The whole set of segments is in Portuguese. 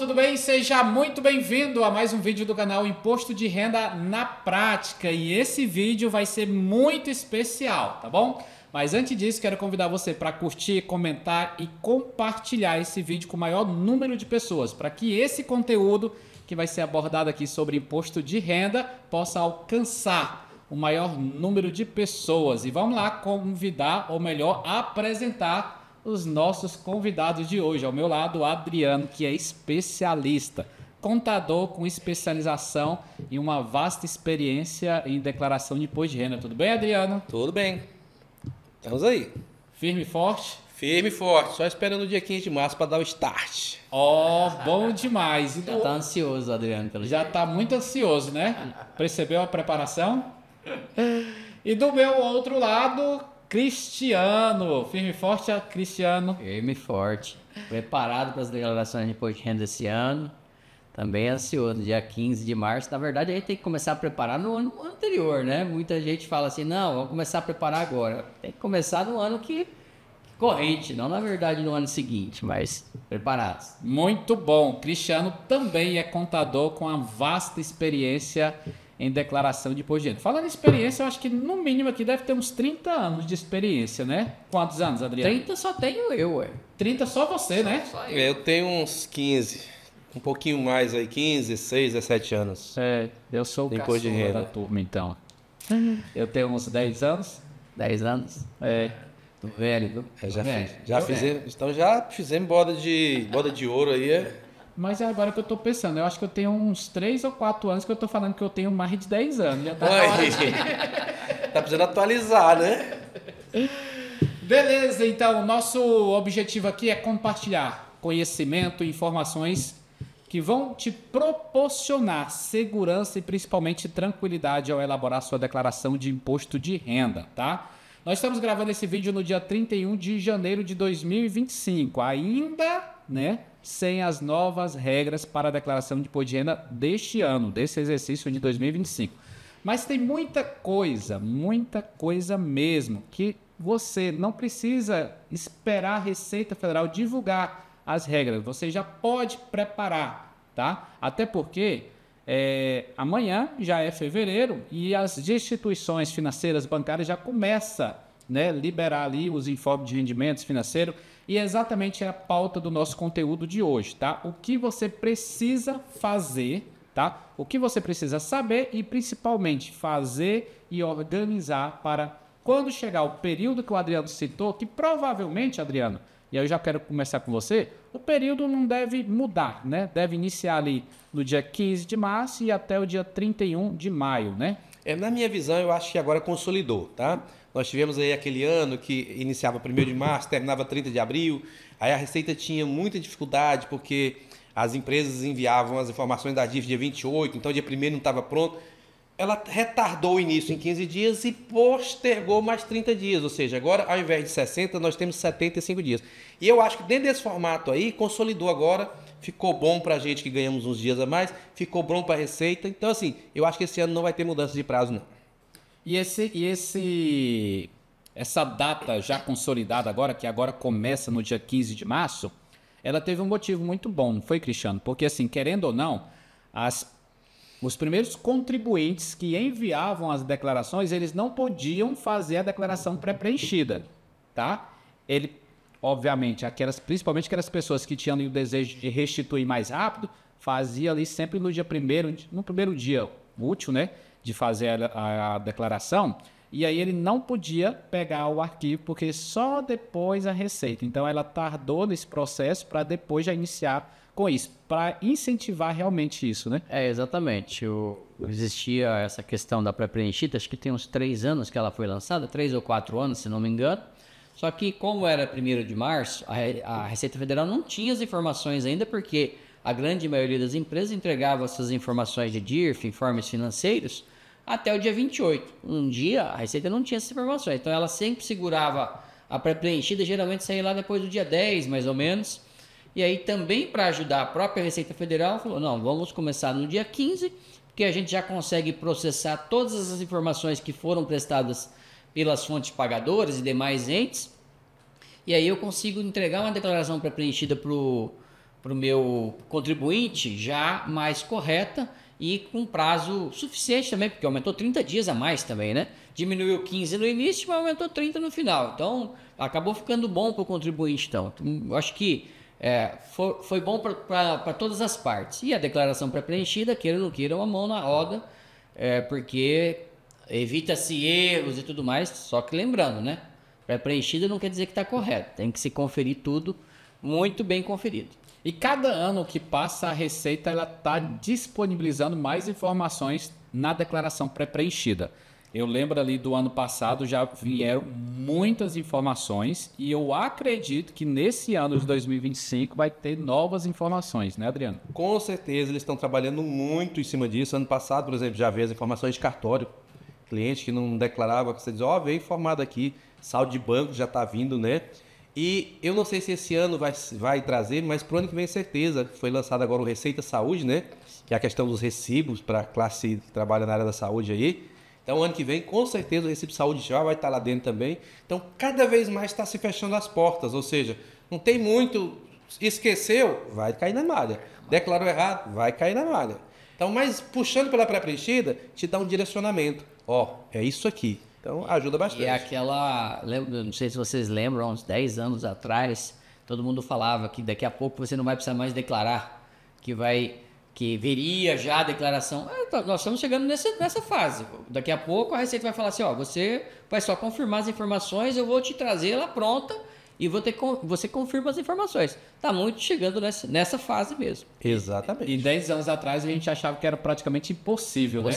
tudo bem? Seja muito bem-vindo a mais um vídeo do canal Imposto de Renda na Prática. E esse vídeo vai ser muito especial, tá bom? Mas antes disso, quero convidar você para curtir, comentar e compartilhar esse vídeo com o maior número de pessoas, para que esse conteúdo que vai ser abordado aqui sobre imposto de renda possa alcançar o maior número de pessoas. E vamos lá convidar, ou melhor, apresentar os nossos convidados de hoje. Ao meu lado, o Adriano, que é especialista, contador com especialização e uma vasta experiência em declaração de imposto de renda. Tudo bem, Adriano? Tudo bem. Estamos aí. Firme e forte? Firme e forte. Só esperando o dia 15 de março para dar o start. Ó, bom demais. Já tá ansioso, Adriano. Já tá muito ansioso, né? Percebeu a preparação? E do meu outro lado, Cristiano. Firme e forte, Cristiano. Firme e forte. Preparado para as declarações de imposto de renda esse ano. Também ansioso, dia 15 de março. Na verdade, a gente tem que começar a preparar no ano anterior, né? Muita gente fala assim, não, vamos começar a preparar agora. Tem que começar no ano corrente, não na verdade no ano seguinte, mas preparados. Muito bom. Cristiano também é contador com uma vasta experiência em declaração de imposto de renda. Falando em experiência, eu acho que no mínimo aqui deve ter uns 30 anos de experiência, né? Quantos anos, Adriano? 30 só tenho eu, ué. 30 só você, né? Só Eu tenho uns 15, um pouquinho mais aí, 15, 16, 17 anos. É, eu sou o Tem imposto de caçula renda. da turma, então. Eu tenho uns 10 anos. 10 anos. É. Tô velho, viu? Já fizemos boda de ouro aí. Mas é agora que eu tô pensando, eu acho que eu tenho uns 3 ou 4 anos que eu tô falando que eu tenho mais de 10 anos. Já tá na hora de... Tá precisando atualizar, né? Beleza, então, o nosso objetivo aqui é compartilhar conhecimento e informações que vão te proporcionar segurança e principalmente tranquilidade ao elaborar sua declaração de imposto de renda, tá? Nós estamos gravando esse vídeo no dia 31 de janeiro de 2025, ainda, né, sem as novas regras para a declaração de imposto de renda deste ano, desse exercício de 2025. Mas tem muita coisa mesmo, que você não precisa esperar a Receita Federal divulgar as regras. Você já pode preparar, tá? Até porque amanhã já é fevereiro e as instituições financeiras bancárias já começam, né, liberar ali os informes de rendimentos financeiros e exatamente a pauta do nosso conteúdo de hoje, tá? O que você precisa fazer, tá? O que você precisa saber e principalmente fazer e organizar para quando chegar o período que o Adriano citou, que provavelmente, Adriano, e aí eu já quero começar com você, o período não deve mudar, né? Deve iniciar ali no dia 15 de março e até o dia 31 de maio, né? Na minha visão, eu acho que agora consolidou, tá? Nós tivemos aí aquele ano que iniciava 1º de março, terminava 30 de abril. Aí a Receita tinha muita dificuldade porque as empresas enviavam as informações da DIF dia 28, então dia 1º não estava pronto. Ela retardou o início em 15 dias e postergou mais 30 dias. Ou seja, agora ao invés de 60, nós temos 75 dias. E eu acho que dentro desse formato aí, consolidou agora, ficou bom para a gente que ganhamos uns dias a mais, ficou bom para a Receita. Então assim, eu acho que esse ano não vai ter mudança de prazo não. E essa data já consolidada agora, que agora começa no dia 15 de março, ela teve um motivo muito bom, não foi, Cristiano? Porque assim, querendo ou não, os primeiros contribuintes que enviavam as declarações, eles não podiam fazer a declaração pré-preenchida, tá? Obviamente, principalmente aquelas pessoas que tinham ali o desejo de restituir mais rápido, fazia ali sempre no primeiro dia útil, né, de fazer a declaração, e aí ele não podia pegar o arquivo, porque só depois a Receita. Então, ela tardou nesse processo para depois já iniciar com isso, para incentivar realmente isso, né? Exatamente. Existia essa questão da pré-preenchida, acho que tem uns 3 anos que ela foi lançada, 3 ou 4 anos, se não me engano. Só que como era 1º de março, a Receita Federal não tinha as informações ainda, porque a grande maioria das empresas entregava essas informações de DIRF, informes financeiros, até o dia 28. Um dia a Receita não tinha essas informações, então ela sempre segurava a pré-preenchida, geralmente saía lá depois do dia 10, mais ou menos. E aí também para ajudar a própria Receita Federal, falou, não, vamos começar no dia 15, porque a gente já consegue processar todas as informações que foram prestadas pelas fontes pagadoras e demais entes, e aí eu consigo entregar uma declaração pré-preenchida para o pro meu contribuinte já mais correta e com prazo suficiente também, porque aumentou 30 dias a mais também, né? Diminuiu 15 no início, mas aumentou 30 no final. Então, acabou ficando bom para o contribuinte. Então, eu acho que foi bom para todas as partes. E a declaração pré-preenchida, queira ou não queira, uma mão na roda, porque evita-se erros e tudo mais. Só que lembrando, né? Pré-preenchida não quer dizer que está correto. Tem que se conferir tudo muito bem conferido. E cada ano que passa, a Receita está disponibilizando mais informações na declaração pré-preenchida. Eu lembro ali do ano passado, já vieram muitas informações e eu acredito que nesse ano de 2025 vai ter novas informações, né, Adriano? Com certeza, eles estão trabalhando muito em cima disso. Ano passado, por exemplo, já veio as informações de cartório. Cliente que não declarava, você diz, veio informado aqui, saldo de banco já está vindo, né? E eu não sei se esse ano vai trazer, mas para o ano que vem, certeza. Foi lançado agora o Receita Saúde, né? Que é a questão dos recibos para a classe que trabalha na área da saúde aí. Então, ano que vem, com certeza, o recibo de saúde já vai estar lá dentro também. Então, cada vez mais está se fechando as portas. Ou seja, não tem muito... Esqueceu, vai cair na malha. Declarou errado, vai cair na malha. Então, mas puxando pela pré-preenchida, te dá um direcionamento. É isso aqui. Então, ajuda bastante. E é aquela... Não sei se vocês lembram, uns 10 anos atrás, todo mundo falava que daqui a pouco você não vai precisar mais declarar, que veria já a declaração. Nós estamos chegando nessa fase. Daqui a pouco a Receita vai falar assim, você vai só confirmar as informações, eu vou te trazer ela pronta e você confirma as informações. Está muito chegando nessa fase mesmo. Exatamente. E 10 anos atrás a gente achava que era praticamente impossível, né?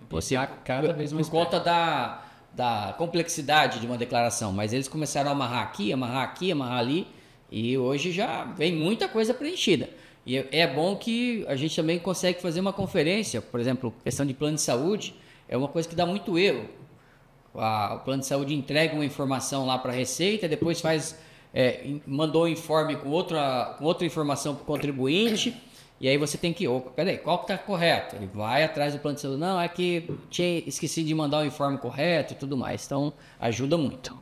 Possível. Cada vez mais por conta da complexidade de uma declaração. Mas eles começaram a amarrar aqui, amarrar ali, e hoje já vem muita coisa preenchida. E é bom que a gente também consegue fazer uma conferência, por exemplo, questão de plano de saúde, é uma coisa que dá muito erro. O plano de saúde entrega uma informação lá para a Receita, depois mandou um informe com outra informação para o contribuinte, e aí você tem que, peraí, qual que está correto? Ele vai atrás do plano de saúde, não, é que tinha esquecido de mandar o informe correto e tudo mais, então ajuda muito.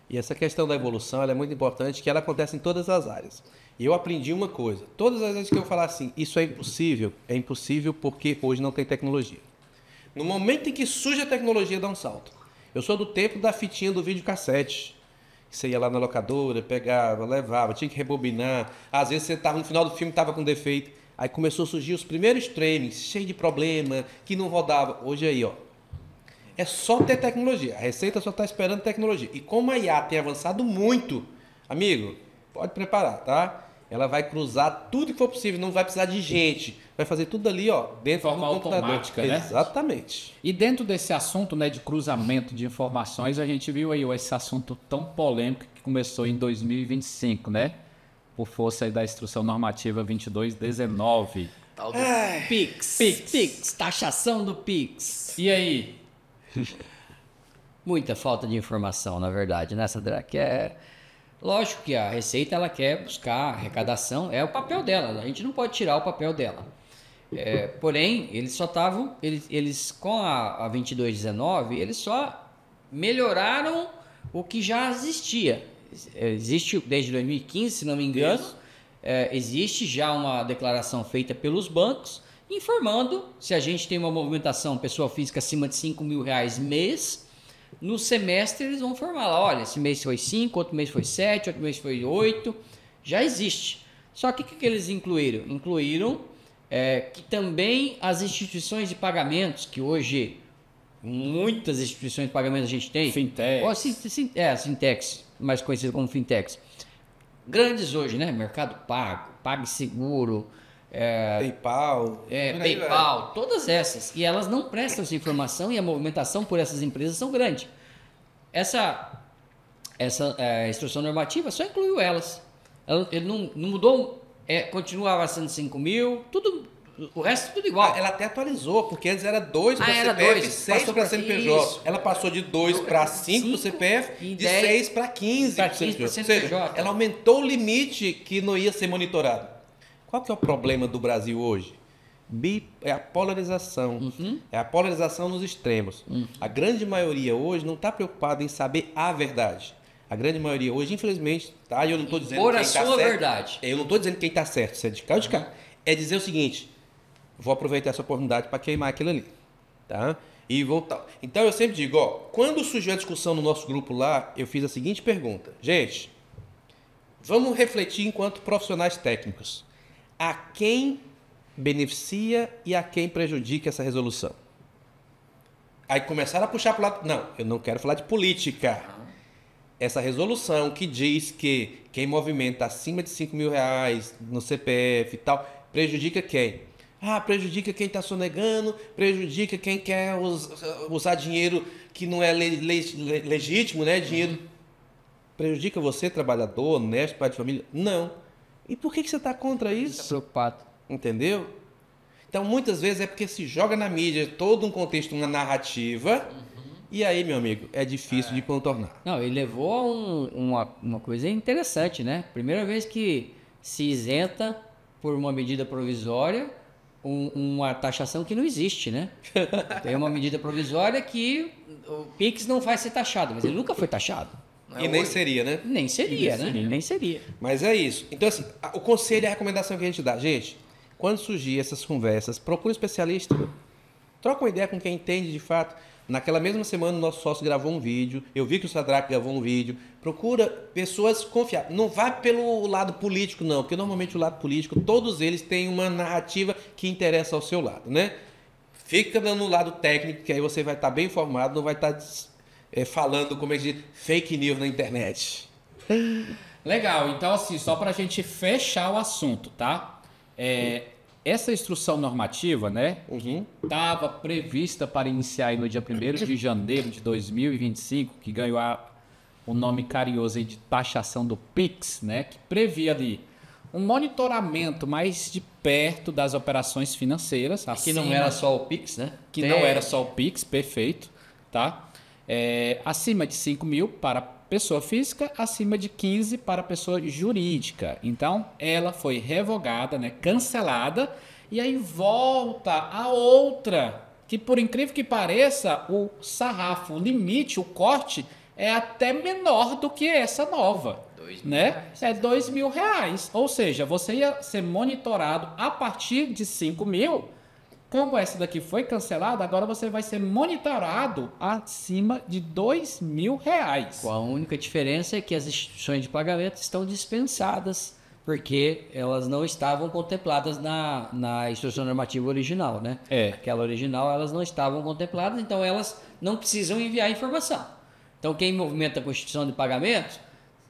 E essa questão da evolução ela é muito importante, que ela acontece em todas as áreas. E eu aprendi uma coisa, todas as vezes que eu falar assim, isso é impossível porque hoje não tem tecnologia. No momento em que surge a tecnologia, dá um salto. Eu sou do tempo da fitinha do videocassete. Você ia lá na locadora, pegava, levava, tinha que rebobinar. Às vezes você estava no final do filme, estava com defeito. Aí começou a surgir os primeiros streamings, cheio de problema, que não rodava. Hoje aí, é só ter tecnologia. A Receita só está esperando tecnologia. E como a IA tem avançado muito, amigo, pode preparar, tá? Ela vai cruzar tudo que for possível, não vai precisar de gente. Vai fazer tudo ali, dentro do computador. Automática, né? Exatamente. E dentro desse assunto, né, de cruzamento de informações, a gente viu aí esse assunto tão polêmico que começou em 2025, né? Por força aí da Instrução Normativa 2219. Tal do Pix, taxação do Pix. E aí? Muita falta de informação, na verdade, né, Sandra? Lógico que a Receita ela quer buscar arrecadação, é o papel dela, a gente não pode tirar o papel dela. Porém, eles só estavam, eles com a 2219, eles só melhoraram o que já existia. Existe desde 2015, se não me engano, existe já uma declaração feita pelos bancos, informando se a gente tem uma movimentação pessoa física acima de R$5.000 mês. No semestre eles vão informar lá, olha, esse mês foi 5, outro mês foi 7, outro mês foi 8, já existe. Só que o que eles incluíram? Incluíram que também as instituições de pagamentos, que hoje muitas instituições de pagamento a gente tem, Fintechs. As fintechs, mais conhecidas como fintechs, grandes hoje, né? Mercado Pago, PagSeguro, PayPal, todas essas. E elas não prestam essa informação e a movimentação por essas empresas são grande. Essa instrução normativa só incluiu elas. Ele não mudou, continuava sendo 5.000, o resto tudo igual. Ela até atualizou, porque antes era 2 para CPF e 6 para CNPJ. Isso. Ela passou de 2 para 5 para CPF e de 6 para 15 para CNPJ. Ou seja, ela aumentou o limite que não ia ser monitorado. Qual que é o problema do Brasil hoje? É a polarização. É a polarização nos extremos. A grande maioria hoje não está preocupada em saber a verdade. A grande maioria hoje, infelizmente, tá? Eu não estou dizendo Por quem a está sua certo. verdade. Eu não estou dizendo quem está certo, se é de cá ou de cá. É dizer o seguinte, vou aproveitar essa oportunidade para queimar aquilo ali, tá? E voltar. Então eu sempre digo, ó, quando surgiu a discussão no nosso grupo lá, eu fiz a seguinte pergunta. Gente, vamos refletir enquanto profissionais técnicos. A quem beneficia e a quem prejudica essa resolução? Aí começaram a puxar para o lado... Não, eu não quero falar de política. Essa resolução que diz que quem movimenta acima de R$ 5.000 no CPF e tal, prejudica quem? Ah, prejudica quem está sonegando, prejudica quem quer usar dinheiro que não é legítimo, né? Dinheiro prejudica você, trabalhador, honesto, pai de família? Não. E por que você está contra isso? Está preocupado. Entendeu? Então, muitas vezes é porque se joga na mídia todo um contexto, uma narrativa, e aí, meu amigo, é difícil de contornar. Não, ele levou a uma coisa interessante, né? Primeira vez que se isenta por uma medida provisória uma taxação que não existe, né? Tem uma medida provisória que o Pix não vai ser taxado, mas ele nunca foi taxado. E nem seria, né? Nem seria, né? Nem seria. Mas é isso. Então, assim, o conselho e a recomendação que a gente dá. Gente, quando surgir essas conversas, procure um especialista. Troca uma ideia com quem entende de fato. Naquela mesma semana, o nosso sócio gravou um vídeo. Eu vi que o Sadraque gravou um vídeo. Procura pessoas confiáveis. Não vai pelo lado político, não. Porque normalmente o lado político, todos eles têm uma narrativa que interessa ao seu lado, né? Fica no lado técnico, que aí você vai estar bem informado, não vai estar falando, como é que diz, fake news na internet. Legal, então assim, só para a gente fechar o assunto, tá? Essa instrução normativa, né, estava prevista para iniciar aí no dia 1º de janeiro de 2025, que ganhou o nome carinhoso aí de taxação do PIX, né, que previa ali um monitoramento mais de perto das operações financeiras. Que não era só o Pix, né? Que não era só o Pix, perfeito, tá? Acima de 5 mil para pessoa física, acima de 15 para pessoa jurídica. Então, ela foi revogada, né, cancelada, e aí volta a outra, que por incrível que pareça, o sarrafo, o limite, o corte, é até menor do que essa nova. Né? É R$2.000. Ou seja, você ia ser monitorado a partir de 5 mil. Como essa daqui foi cancelada, agora você vai ser monitorado acima de R$2.000. A única diferença é que as instituições de pagamento estão dispensadas, porque elas não estavam contempladas na instrução normativa original, né? Aquela original, elas não estavam contempladas, então elas não precisam enviar informação. Então, quem movimenta a constituição de pagamento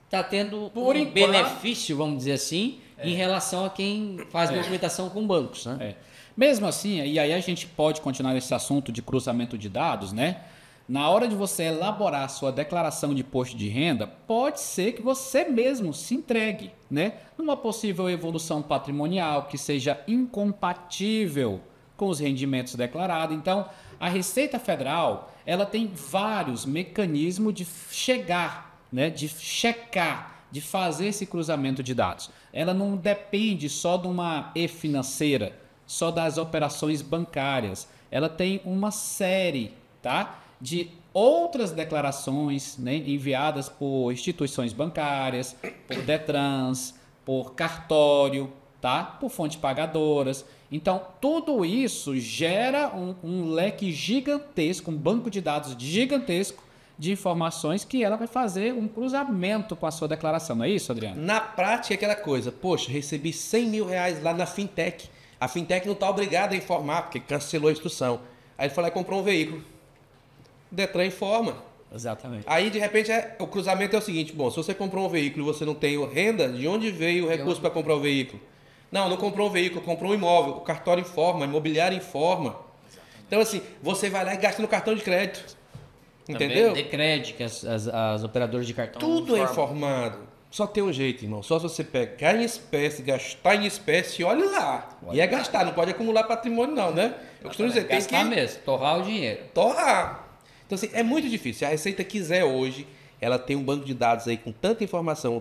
está tendo benefício, vamos dizer assim, em relação a quem faz movimentação com bancos, né? Mesmo assim, e aí a gente pode continuar nesse assunto de cruzamento de dados, né? Na hora de você elaborar a sua declaração de imposto de renda, pode ser que você mesmo se entregue, né, numa possível evolução patrimonial que seja incompatível com os rendimentos declarados. Então, a Receita Federal, ela tem vários mecanismos de chegar, né, de checar, de fazer esse cruzamento de dados. Ela não depende só de uma e-financeira, só das operações bancárias. Ela tem uma série, tá, de outras declarações, né, enviadas por instituições bancárias, por Detrans, por cartório, tá, por fontes pagadoras. Então, tudo isso gera um leque gigantesco, um banco de dados gigantesco de informações que ela vai fazer um cruzamento com a sua declaração. Não é isso, Adriano? Na prática é aquela coisa, poxa, recebi R$100 mil lá na Fintech. A Fintech não está obrigada a informar, porque cancelou a instrução. Aí ele foi lá e comprou um veículo. O Detran informa. Exatamente. Aí, de repente, o cruzamento é o seguinte, bom, se você comprou um veículo e você não tem renda, de onde veio o recurso para comprar o veículo? Não comprou um veículo, comprou um imóvel. O cartório informa, a imobiliária informa. Exatamente. Então, assim, você vai lá e gasta no cartão de crédito. Entendeu? Também de crédito, que as operadoras de cartão tudo é informado. Só tem um jeito, irmão. Só se você pegar em espécie, gastar em espécie, olha lá. E é gastar, não pode acumular patrimônio não, né? Eu costumo dizer, tem gastar mesmo, torrar o dinheiro. Torrar. Então, assim, é muito difícil. Se a Receita quiser hoje, ela tem um banco de dados aí com tanta informação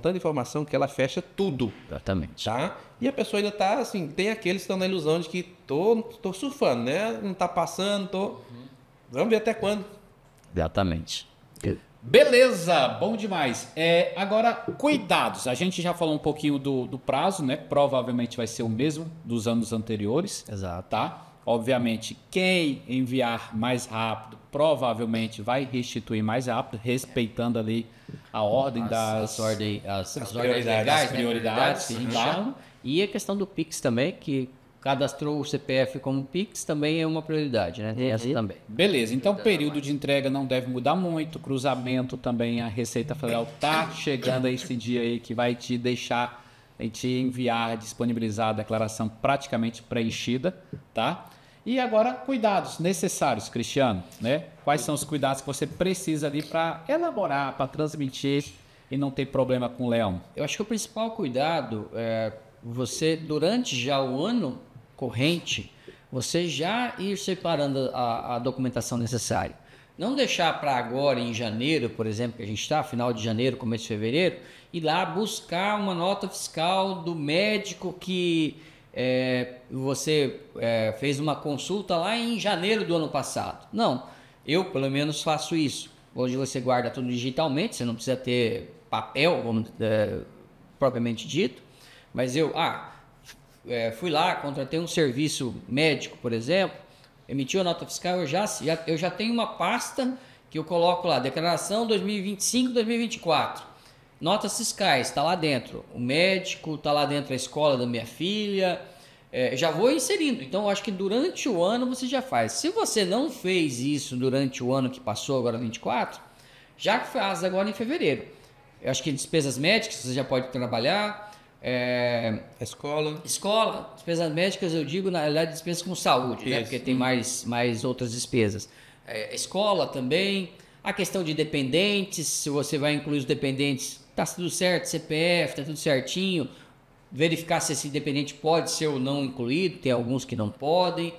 que ela fecha tudo. Exatamente. Tá? E a pessoa ainda tá, assim, tem aqueles que estão na ilusão de que tô surfando, né? Não tá passando, Vamos ver até quando. Exatamente. Beleza, bom demais. Agora, cuidados. A gente já falou um pouquinho do prazo, né? Provavelmente vai ser o mesmo dos anos anteriores. Exato. Tá? Obviamente, quem enviar mais rápido provavelmente vai restituir mais rápido, respeitando ali a ordem das as prioridades, legais, as prioridades, que a gente tá? chama. E a questão do Pix também, que cadastrou o CPF como Pix, também é uma prioridade, né? Tem essa também. Beleza, então o período de entrega não deve mudar muito, cruzamento também, a Receita Federal tá chegando a esse dia aí que vai te deixar, te enviar, disponibilizar a declaração praticamente preenchida, tá? E agora, cuidados necessários, Cristiano, né? Quais são os cuidados que você precisa ali para elaborar, para transmitir e não ter problema com o leão? Eu acho que o principal cuidado é você, durante já o ano corrente, você já ir separando a documentação necessária. Não deixar para agora, em janeiro, por exemplo, que a gente está, final de janeiro, começo de fevereiro, ir lá buscar uma nota fiscal do médico que você fez uma consulta lá em janeiro do ano passado. Não, eu pelo menos faço isso. Hoje você guarda tudo digitalmente, você não precisa ter papel, propriamente dito, mas eu fui lá, contratei um serviço médico, por exemplo, emitiu a nota fiscal, eu já tenho uma pasta que eu coloco lá, declaração 2025, 2024, notas fiscais, está lá dentro, o médico, está lá dentro a escola da minha filha, já vou inserindo. Então, eu acho que durante o ano você já faz. Se você não fez isso durante o ano que passou, agora 24, já faz agora em fevereiro. Eu acho que despesas médicas você já pode trabalhar. Escola, Despesas médicas eu digo, na realidade, despesas com saúde, né? Porque tem mais outras despesas. Escola também, a questão de dependentes, se você vai incluir os dependentes, tá tudo certo, CPF, tá tudo certinho, verificar se esse dependente pode ser ou não incluído, tem alguns que não podem,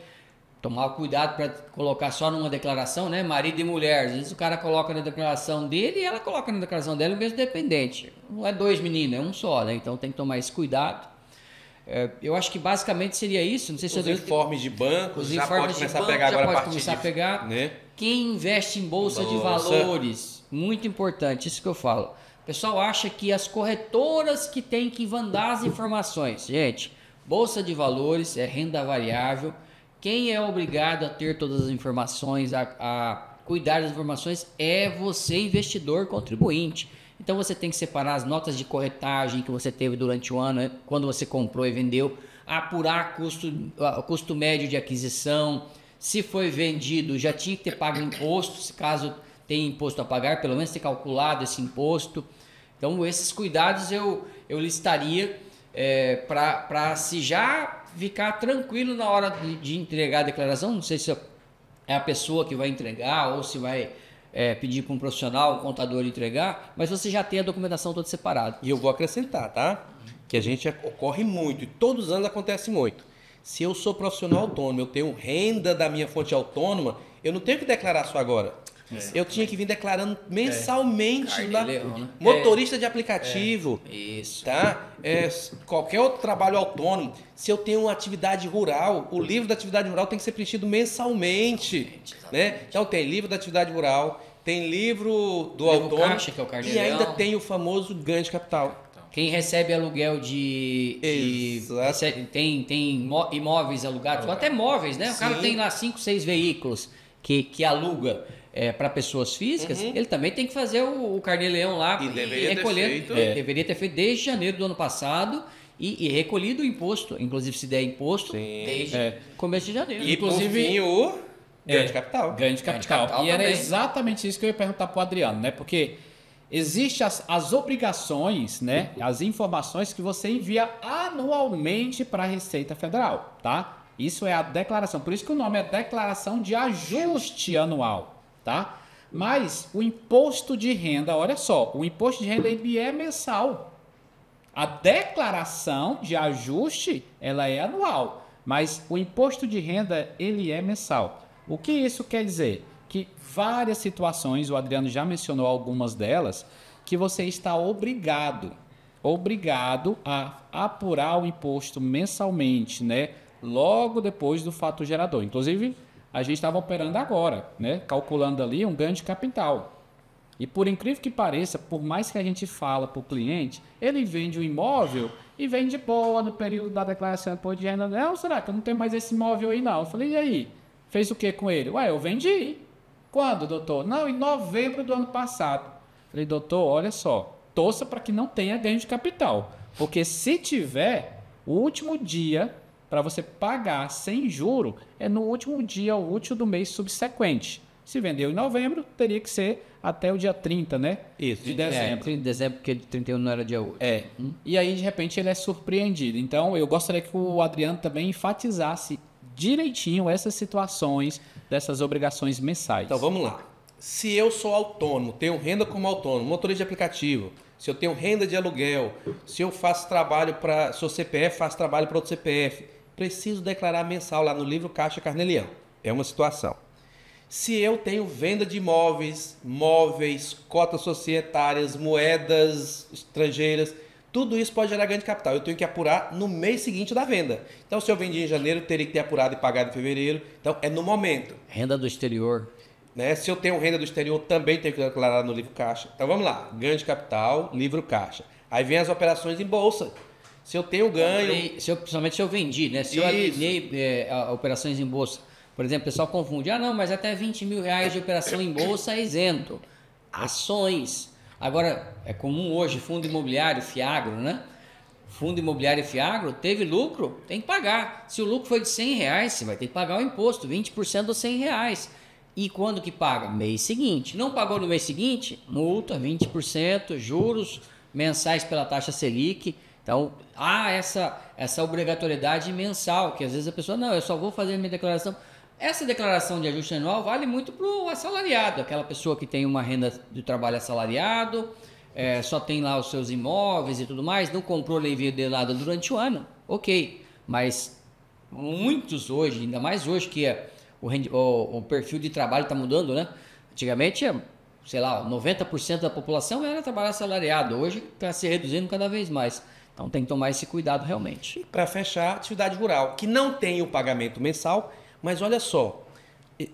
tomar cuidado para colocar só numa declaração, né? Marido e mulher, às vezes o cara coloca na declaração dele e ela coloca na declaração dela o mesmo dependente. Não é dois meninos, é um só, né? Então tem que tomar esse cuidado. Eu acho que basicamente seria isso. Não sei se os informes de banco, já pode começar a pegar agora a partir né? Quem investe em bolsa de valores, muito importante, isso que eu falo. O pessoal acha que as corretoras que têm que mandar as informações. Gente, bolsa de valores é renda variável. Quem é obrigado a ter todas as informações, a cuidar das informações, é você, investidor contribuinte. Então você tem que separar as notas de corretagem que você teve durante o ano, quando você comprou e vendeu, apurar o custo médio de aquisição, se foi vendido, já tinha que ter pago imposto, se caso tem imposto a pagar, pelo menos ter calculado esse imposto. Então esses cuidados eu listaria para se já ficar tranquilo na hora de entregar a declaração. Não sei se é a pessoa que vai entregar ou se vai pedir para um profissional, um contador entregar, mas você já tem a documentação toda separada. E eu vou acrescentar, tá? Que a gente ocorre muito e todos os anos acontece muito. Se eu sou profissional autônomo, eu tenho renda da minha fonte autônoma, eu não tenho que declarar só agora. Eu tinha que vir declarando mensalmente lá, né? motorista de aplicativo, isso. Tá? Qualquer outro trabalho autônomo. Se eu tenho uma atividade rural, o livro da atividade rural tem que ser preenchido mensalmente, né? Então tem livro da atividade rural, tem livro do autônomo caixa, que é o e ainda tem o famoso ganho de capital. Quem recebe aluguel tem imóveis alugados, ou até móveis, né? O cara tem lá 5, 6 veículos que aluga para pessoas físicas, ele também tem que fazer o carnê-leão lá e recolher. Deveria ter feito desde janeiro do ano passado e recolhido o imposto, inclusive se der imposto, desde começo de janeiro. E inclusive o ganho de capital. Ganho de capital. E era exatamente isso que eu ia perguntar para o Adriano, né? Porque existem as obrigações, né? As informações que você envia anualmente para a Receita Federal, tá? Isso é a declaração. Por isso que o nome é Declaração de Ajuste Anual, tá? Mas o imposto de renda, olha só, o imposto de renda ele é mensal. A declaração de ajuste, ela é anual, mas o imposto de renda, ele é mensal. O que isso quer dizer? Que várias situações, o Adriano já mencionou algumas delas, que você está obrigado a apurar o imposto mensalmente, né? Logo depois do fato gerador. Inclusive, a gente estava operando agora, né? Calculando ali um ganho de capital. E por incrível que pareça, por mais que a gente fala para o cliente, ele vende o imóvel e vende boa no período da declaração de imposto de renda. Não, será que eu não tenho mais esse imóvel aí não? Eu falei, e aí? Fez o que com ele? Ué, eu vendi. Quando, doutor? Não, em novembro do ano passado. Eu falei, doutor, olha só, torça para que não tenha ganho de capital. Porque se tiver, o último dia para você pagar sem juro é no último dia útil do mês subsequente. Se vendeu em novembro, teria que ser até o dia 30, né? Isso. De dezembro. 30 de dezembro, porque 31 não era dia 8. E aí, de repente, ele é surpreendido. Então, eu gostaria que o Adriano também enfatizasse direitinho essas situações dessas obrigações mensais. Então, vamos lá. Se eu sou autônomo, tenho renda como autônomo, motorista de aplicativo, se eu tenho renda de aluguel, se eu faço trabalho para... Sou CPF, faço trabalho para outro CPF, preciso declarar mensal lá no livro Caixa Carnê-Leão. É uma situação. Se eu tenho venda de imóveis, móveis, cotas societárias, moedas estrangeiras, tudo isso pode gerar ganho de capital. Eu tenho que apurar no mês seguinte da venda. Então, se eu vendi em janeiro, eu teria que ter apurado e pagado em fevereiro. Então, é no momento. Renda do exterior. Né? Se eu tenho renda do exterior, também tenho que declarar no livro caixa. Então, vamos lá. Ganho de capital, livro caixa. Aí vem as operações em bolsa. Se eu tenho ganho... Principalmente se eu vendi, né? Se eu alinhei operações em bolsa. Por exemplo, o pessoal confunde. Ah, não, mas até 20 mil reais de operação em bolsa é isento. Ações. Agora, é comum hoje, fundo imobiliário, Fiagro, né? Fundo imobiliário Fiagro, teve lucro, tem que pagar. Se o lucro foi de 100 reais, você vai ter que pagar o imposto, 20% dos 100 reais. E quando que paga? Mês seguinte. Não pagou no mês seguinte? Multa, 20%, juros mensais pela taxa Selic. Então, há essa obrigatoriedade mensal, que às vezes a pessoa, não, eu só vou fazer minha declaração. Essa declaração de ajuste anual vale muito para o assalariado, aquela pessoa que tem uma renda de trabalho assalariado, só tem lá os seus imóveis e tudo mais, não comprou nem vendeu nada durante o ano, ok. Mas muitos hoje, ainda mais hoje que o perfil de trabalho está mudando, né? Antigamente, sei lá, 90% da população era trabalho assalariado, hoje está se reduzindo cada vez mais. Então tem que tomar esse cuidado realmente. Para fechar, atividade rural, que não tem o pagamento mensal, mas olha só,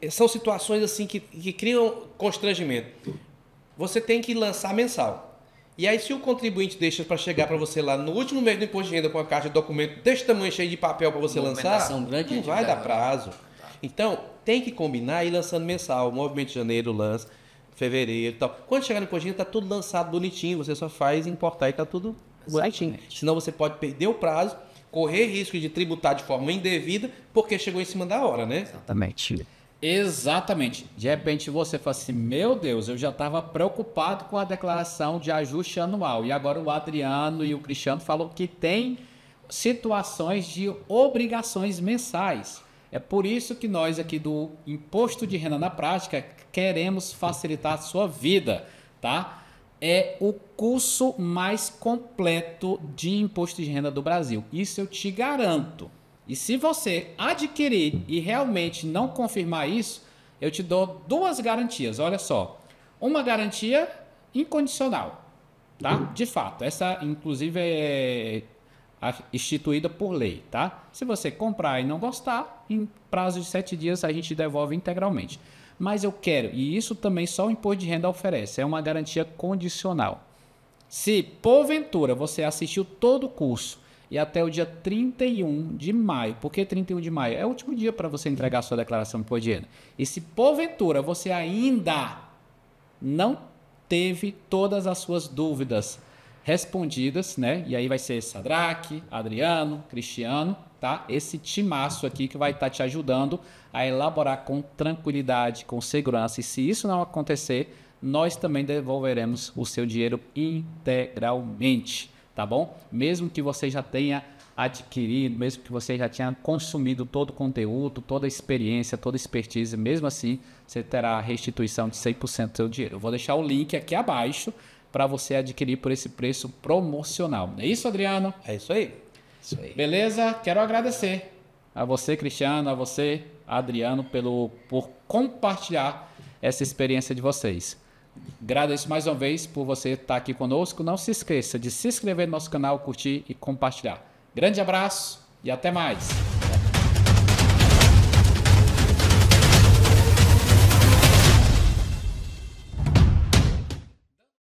são situações assim que criam constrangimento. Você tem que lançar mensal. E aí, se o contribuinte deixa para chegar para você lá no último mês do imposto de renda com a caixa de documento desse tamanho cheio de papel para você lançar, grande, não vai dar prazo. Então, tem que combinar e ir lançando mensal. O movimento de janeiro lança, fevereiro e tal. Quando chegar no imposto de renda, está tudo lançado bonitinho. Você só faz importar e está tudo bonitinho. Senão você pode perder o prazo, correr risco de tributar de forma indevida, porque chegou em cima da hora, né? Exatamente. De repente você fala assim, meu Deus, eu já estava preocupado com a declaração de ajuste anual. E agora o Adriano e o Cristiano falou que tem situações de obrigações mensais. É por isso que nós aqui do Imposto de Renda na Prática queremos facilitar a sua vida, tá? É o curso mais completo de imposto de renda do Brasil. Isso eu te garanto. E se você adquirir e realmente não confirmar isso, eu te dou duas garantias. Olha só. Uma garantia incondicional, tá? De fato. Essa, inclusive, é instituída por lei, tá? Se você comprar e não gostar, em prazo de 7 dias a gente devolve integralmente. Mas eu quero, e isso também só o imposto de renda oferece, é uma garantia condicional. Se, porventura, você assistiu todo o curso e até o dia 31 de maio, por que 31 de maio? É o último dia para você entregar a sua declaração de imposto de renda. E se, porventura, você ainda não teve todas as suas dúvidas respondidas, né? E aí vai ser Sadraque, Adriano, Cristiano, tá? Esse timaço aqui que vai estar te ajudando a elaborar com tranquilidade, com segurança. E se isso não acontecer, nós também devolveremos o seu dinheiro integralmente, tá bom? Mesmo que você já tenha adquirido, mesmo que você já tenha consumido todo o conteúdo, toda a experiência, toda a expertise, mesmo assim, você terá a restituição de 100% do seu dinheiro. Eu vou deixar o link aqui abaixo para você adquirir por esse preço promocional. É isso, Adriano? É isso aí. Isso aí. Beleza? Quero agradecer a você, Cristiano, a você, Adriano, por compartilhar essa experiência de vocês. Agradeço mais uma vez por você estar aqui conosco. Não se esqueça de se inscrever no nosso canal, curtir e compartilhar. Grande abraço e até mais!